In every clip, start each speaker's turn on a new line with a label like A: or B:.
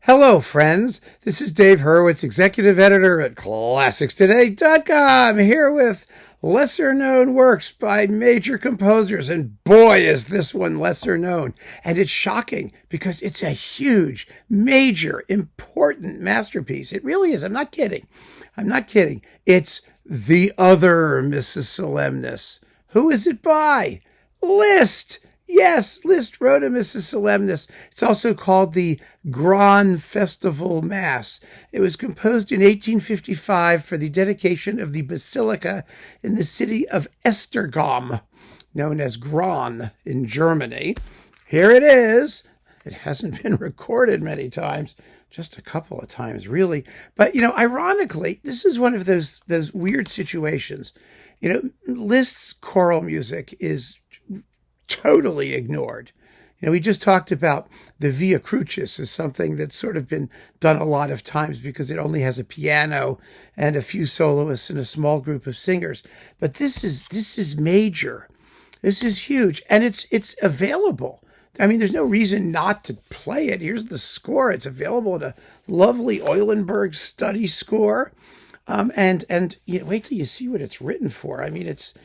A: Hello, friends. This is Dave Hurwitz, executive editor at ClassicsToday.com, here with lesser known works by major composers. And boy, is this one lesser known. And it's shocking because it's a huge, major, important masterpiece. It really is. I'm not kidding. It's the other Missa Solemnis. Who is it by? Liszt. Yes, Liszt wrote a Missa Solemnis. It's also called the Grand Festival Mass. It was composed in 1855 for the dedication of the basilica in the city of Esztergom, known as Gran in Germany. Here it is. It hasn't been recorded many times, just a couple of times, really. But, ironically, this is one of those weird situations. Liszt's choral music is totally ignored. We just talked about the Via Crucis as something that's sort of been done a lot of times because it only has a piano and a few soloists and a small group of singers. But this is major. This is huge. And it's available. I mean, there's no reason not to play it. Here's the score. It's available in a lovely Eulenberg study score. And wait till you see what it's written for. I mean, it's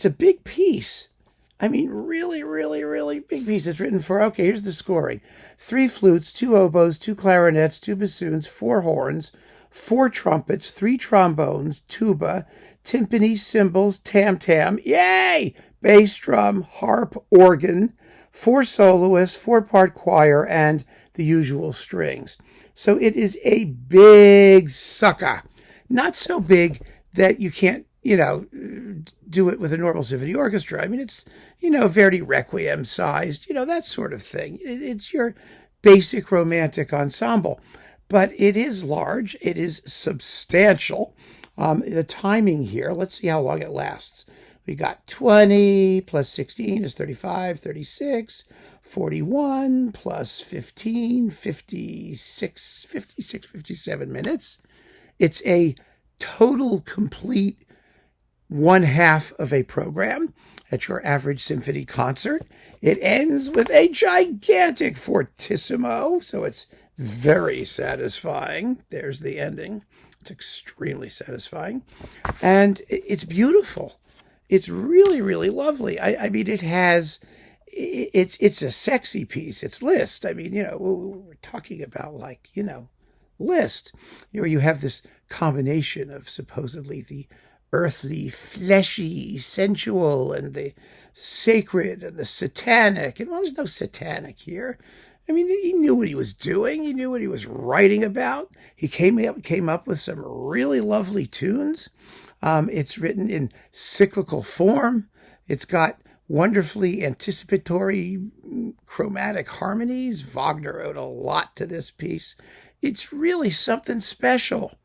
A: a big piece. I mean, really, really, really big piece. It's written for, okay, here's the scoring. 3 flutes, 2 oboes, 2 clarinets, 2 bassoons, 4 horns, 4 trumpets, 3 trombones, tuba, timpani, cymbals, tam-tam, yay! Bass drum, harp, organ, 4 soloists, 4-part choir, and the usual strings. So it is a big sucker. Not so big that you can't, do it with a normal symphony orchestra. I mean, it's, Verdi Requiem sized, that sort of thing. It's your basic romantic ensemble. But it is large. It is substantial. The timing here, let's see how long it lasts. We got 20 plus 16 is 35, 36, 41 plus 15, 56, 57 minutes. It's a total, complete 1/2 of a program at your average symphony concert. It ends with a gigantic fortissimo, so it's very satisfying. There's the ending. It's extremely satisfying. And it's beautiful. It's really, really lovely. I mean, it's a sexy piece. It's Liszt. I mean, we're talking about Liszt. You have this combination of supposedly the earthly, fleshy, sensual, and the sacred, and the satanic. And, well, there's no satanic here. I mean, he knew what he was doing. He knew what he was writing about. He came up with some really lovely tunes. It's written in cyclical form. It's got wonderfully anticipatory chromatic harmonies. Wagner owed a lot to this piece. It's really something special.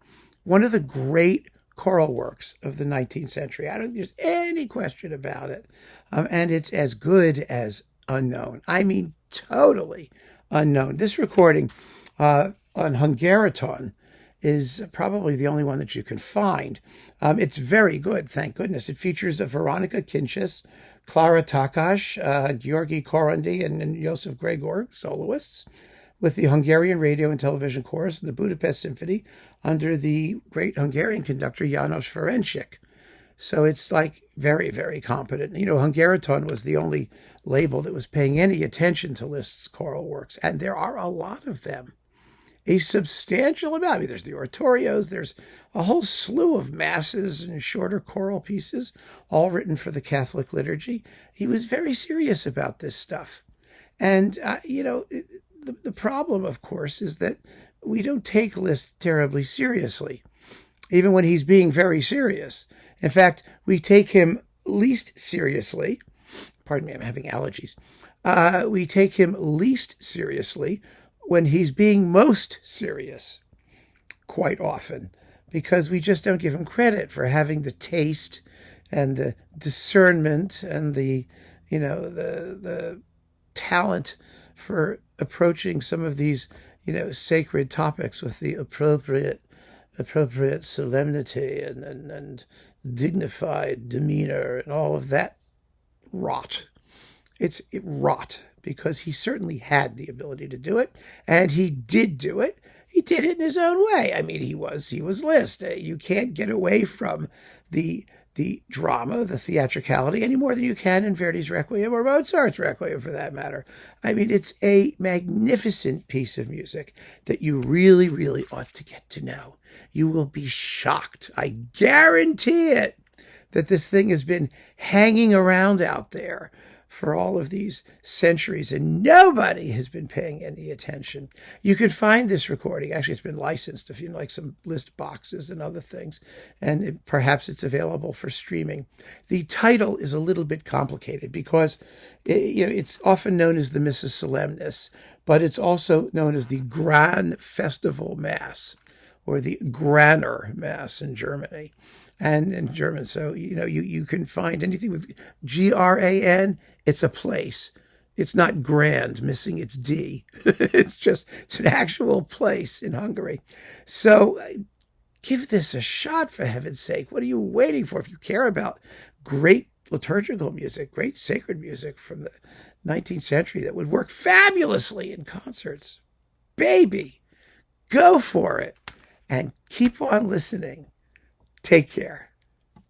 A: One of the great choral works of the 19th century. I don't think there's any question about it. And it's as good as unknown. I mean, totally unknown. This recording on Hungariton is probably the only one that you can find. It's very good, thank goodness. It features Veronika Kinches, Clara Takacs, György Korondy, and Joseph Gregor, soloists, with the Hungarian Radio and Television Chorus and the Budapest Symphony under the great Hungarian conductor János Ferencsik. So it's very, very competent. Hungariton was the only label that was paying any attention to Liszt's choral works, and there are a lot of them. A substantial amount. I mean, there's the oratorios, there's a whole slew of masses and shorter choral pieces, all written for the Catholic liturgy. He was very serious about this stuff. And, the problem, of course, is that we don't take Liszt terribly seriously, even when he's being very serious. In fact, we take him least seriously. Pardon me, I'm having allergies. We take him least seriously when he's being most serious, quite often, because we just don't give him credit for having the taste and the discernment and the talent for approaching some of these, sacred topics with the appropriate solemnity and dignified demeanor and all of that rot. It's rot, because he certainly had the ability to do it, and he did do it. He did it in his own way. I mean, he was Liszt. You can't get away from the drama, the theatricality, any more than you can in Verdi's Requiem or Mozart's Requiem, for that matter. I mean, it's a magnificent piece of music that you really, really ought to get to know. You will be shocked. I guarantee it, that this thing has been hanging around out there for all of these centuries, and nobody has been paying any attention. You can find this recording. Actually, it's been licensed if you like some Liszt boxes and other things, and perhaps it's available for streaming. The title is a little bit complicated because it's often known as the Missa Solemnis, but it's also known as the Grand Festival Mass, or the Graner Mass in Germany. And in German. So, you can find anything with Gran. It's a place. It's not grand, missing its D. It's an actual place in Hungary. So give this a shot, for heaven's sake. What are you waiting for? If you care about great liturgical music, great sacred music from the 19th century that would work fabulously in concerts, baby, go for it and keep on listening. Take care.